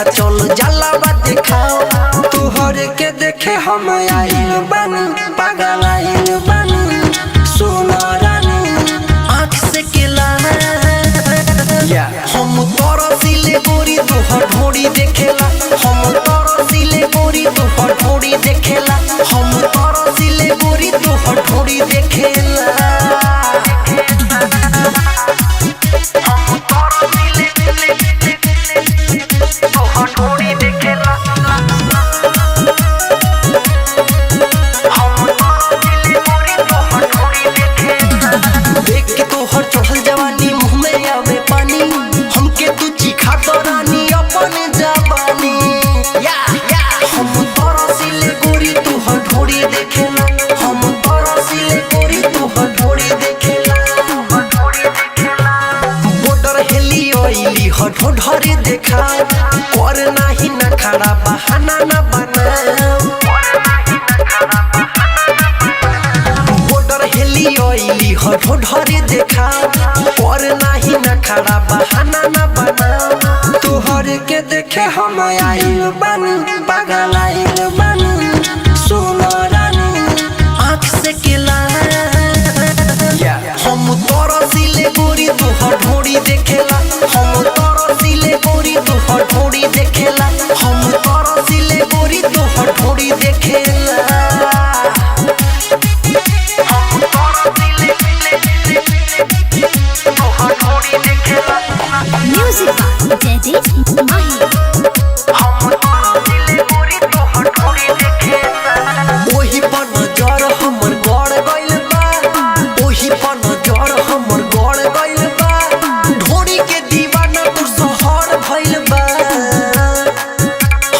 पीछा चल जलावा दिखाओ तोहर के देखे हम आइल बानी पागल आइल बानी सोना रानी आँख से केला हम तोर सिले गोरी तोहर ढोड़ी देखेला हम तोर सिले गोरी तोहर ढोड़ी देखेला हम तोर सिले गोरी तोहर ढोड़ी देखेला हम तोर सिले तोहर ढोड़ी देखेला हम तोर सिले गोरी तोहर ढोड़ी देखेला देख के तोहर चढ़ल जवानी मुँह में आवे पानी हमके तू चिखा तो रानी अपन जवानी हम तोरा सिले गोरी तोहर ढोड़ी देखेला हम तोरा सिले गोरी तोहर ढोड़ी देखेला बॉर्डर हेली ओइली हठो ढरे देखा कर नाही न खड़ा बहाना न बना बॉर्डर हेली ओइली हठो ढरे देखा कर नाही न खड़ा बहाना न बना तोहर के देखे हम आइल बानी पागल आइल बानी सोना रानी आँख से केला हम तोरा सिले गोरी तोहर ढोड़ी देखेला हम तोरा सिले गोरी तोहर ढोड़ी देखेला हम तोरा सिले गोरी तोहर ढोड़ी देखेला हम तोरा सिले तोहर ढोड़ी देखेला Music by Jaideep Mahi. हम तोरा सिले गोरी तोहर ढोड़ी देखेला ओही पर नजर हमर गड़ गइल बा ओही पर नजर हमर गड़ गइल बा ढोड़ी के दीवाना तू सहर भइल बा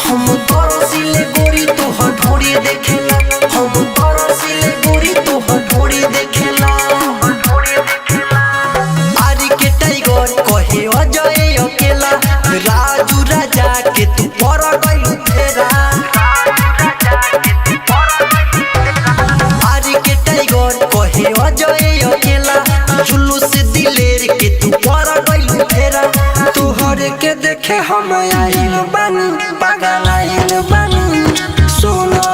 हम तोरा सिले गोरी तोहर ढोड़ी देखेला हम तोरा सिले गोरी तोहर ढोड़ी देखेला आरी के टाइगर कहे अजय अकेला राजू राजा के तू पर गइल तेरा आरी के टाइगर कहे अजय अकेला जुलूस दिलेर के तू पर गइल तेरा तोहर के देखे हम आइल बानी पागल आइल बानी सोना